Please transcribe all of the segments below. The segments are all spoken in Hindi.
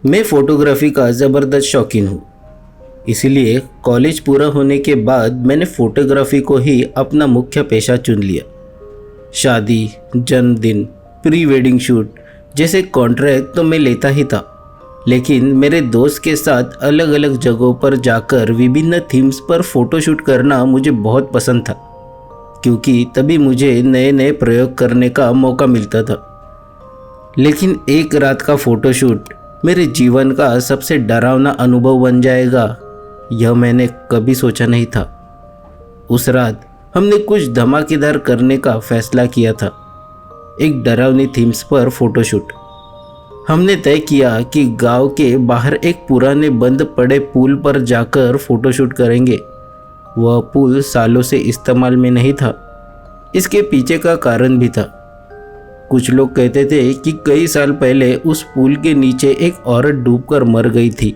मैं फ़ोटोग्राफी का ज़बरदस्त शौकीन हूँ। इसलिए कॉलेज पूरा होने के बाद मैंने फ़ोटोग्राफी को ही अपना मुख्य पेशा चुन लिया। शादी, जन्मदिन, प्री वेडिंग शूट जैसे कॉन्ट्रैक्ट तो मैं लेता ही था, लेकिन मेरे दोस्त के साथ अलग अलग जगहों पर जाकर विभिन्न थीम्स पर फ़ोटोशूट करना मुझे बहुत पसंद था, क्योंकि तभी मुझे नए नए प्रयोग करने का मौका मिलता था। लेकिन एक रात का फ़ोटोशूट मेरे जीवन का सबसे डरावना अनुभव बन जाएगा, यह मैंने कभी सोचा नहीं था। उस रात हमने कुछ धमाकेदार करने का फैसला किया था। एक डरावनी थीम्स पर फ़ोटोशूट। हमने तय किया कि गांव के बाहर एक पुराने बंद पड़े पुल पर जाकर फ़ोटोशूट करेंगे। वह पुल सालों से इस्तेमाल में नहीं था। इसके पीछे का कारण भी था। कुछ लोग कहते थे कि कई साल पहले उस पुल के नीचे एक औरत डूबकर मर गई थी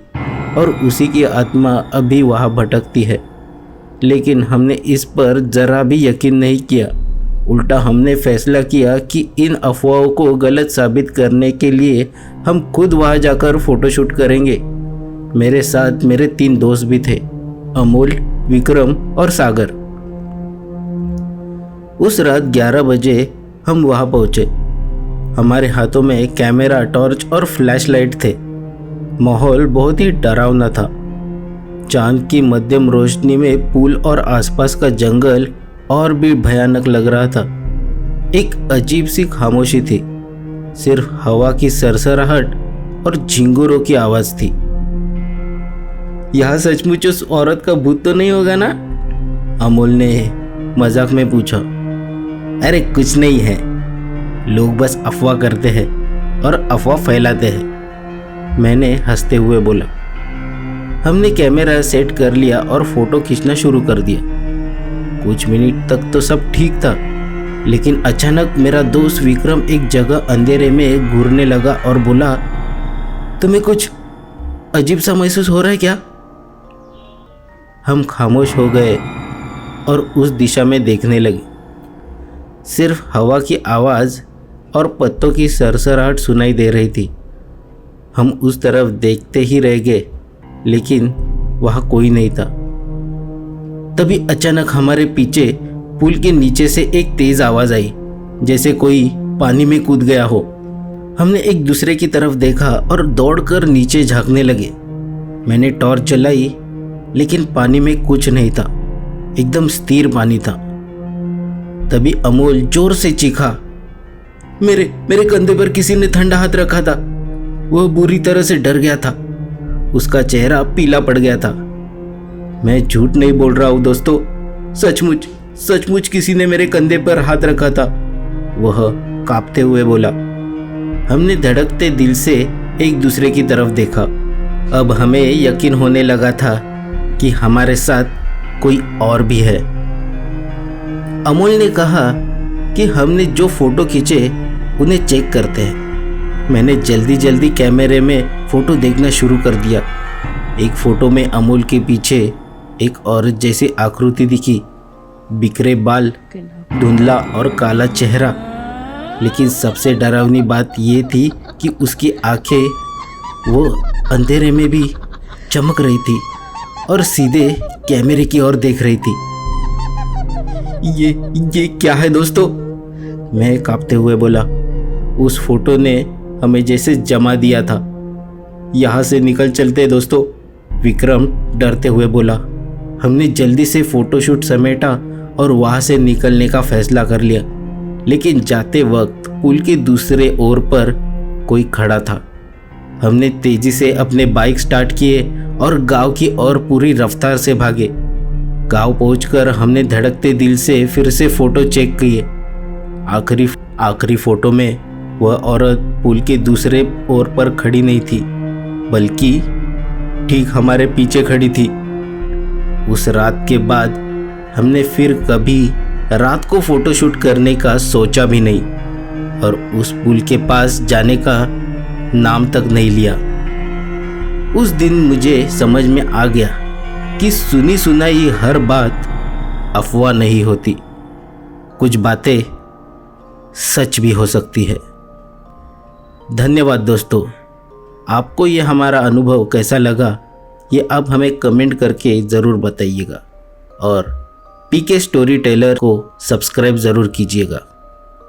और उसी की आत्मा अभी वहाँ भटकती है। लेकिन हमने इस पर ज़रा भी यकीन नहीं किया। उल्टा हमने फैसला किया कि इन अफवाहों को गलत साबित करने के लिए हम खुद वहाँ जाकर फ़ोटोशूट करेंगे। मेरे साथ मेरे 3 दोस्त भी थे, अमोल, विक्रम और सागर। उस रात 11 बजे हम वहाँ पहुँचे। हमारे हाथों में कैमरा, टॉर्च और फ्लैशलाइट थे। माहौल बहुत ही डरावना था। चांद की मध्यम रोशनी में पुल और आसपास का जंगल और भी भयानक लग रहा था। एक अजीब सी खामोशी थी, सिर्फ हवा की सरसराहट और झिंगुरों की आवाज़ थी। यहाँ सचमुच उस औरत का भूत तो नहीं होगा ना? अमोल ने मजाक में पूछा। अरे कुछ नहीं है, लोग बस अफवाह करते हैं और अफवाह फैलाते हैं, मैंने हंसते हुए बोला। हमने कैमरा सेट कर लिया और फोटो खींचना शुरू कर दिया। कुछ मिनट तक तो सब ठीक था, लेकिन अचानक मेरा दोस्त विक्रम एक जगह अंधेरे में घूरने लगा और बोला, तुम्हें कुछ अजीब सा महसूस हो रहा है क्या? हम खामोश हो गए और उस दिशा में देखने लगे। सिर्फ हवा की आवाज़ और पत्तों की सरसराहट सुनाई दे रही थी। हम उस तरफ देखते ही रह गए, लेकिन वहाँ कोई नहीं था। तभी अचानक हमारे पीछे पुल के नीचे से एक तेज़ आवाज़ आई, जैसे कोई पानी में कूद गया हो। हमने एक दूसरे की तरफ देखा और दौड़कर नीचे झांकने लगे। मैंने टॉर्च चलाई, लेकिन पानी में कुछ नहीं था, एकदम स्थिर पानी था। तभी अमोल जोर से चीखा, मेरे कंधे पर किसी ने ठंडा हाथ रखा था। वह बुरी तरह से डर गया था। उसका चेहरा पीला पड़ गया था। मैं झूठ नहीं बोल रहा हूँ दोस्तों, सचमुच किसी ने मेरे कंधे पर हाथ रखा था, वह कांपते हुए बोला। हमने धड़कते दिल से एक दूसरे की तरफ देखा। अब हमें यकीन होने लगा था कि हमारे साथ कोई और भी है। अमोल ने कहा कि हमने जो फोटो खींचे उन्हें चेक करते हैं। मैंने जल्दी कैमरे में फ़ोटो देखना शुरू कर दिया। एक फ़ोटो में अमोल के पीछे एक औरत जैसी आकृति दिखी, बिखरे बाल, धुंधला और काला चेहरा। लेकिन सबसे डरावनी बात ये थी कि उसकी आंखें वो अंधेरे में भी चमक रही थी और सीधे कैमरे की ओर देख रही थी। ये क्या है दोस्तों? मैं कांपते हुए बोला। उस फोटो ने हमें जैसे जमा दिया था। यहाँ से निकल चलते दोस्तों, विक्रम डरते हुए बोला। हमने जल्दी से फोटोशूट समेटा और वहाँ से निकलने का फैसला कर लिया। लेकिन जाते वक्त पुल के दूसरे ओर पर कोई खड़ा था। हमने तेजी से अपने बाइक स्टार्ट किए और गांव की ओर पूरी रफ्तार से भागे। गांव पहुंचकर हमने धड़कते दिल से फिर से फोटो चेक किए। आखिरी फोटो में वह औरत पुल के दूसरे ओर पर खड़ी नहीं थी, बल्कि ठीक हमारे पीछे खड़ी थी। उस रात के बाद हमने फिर कभी रात को फोटोशूट करने का सोचा भी नहीं और उस पुल के पास जाने का नाम तक नहीं लिया। उस दिन मुझे समझ में आ गया कि सुनी सुनाई हर बात अफवाह नहीं होती, कुछ बातें सच भी हो सकती है। धन्यवाद दोस्तों। आपको ये हमारा अनुभव कैसा लगा ये आप हमें कमेंट करके ज़रूर बताइएगा और पीके स्टोरी टेलर को सब्सक्राइब ज़रूर कीजिएगा।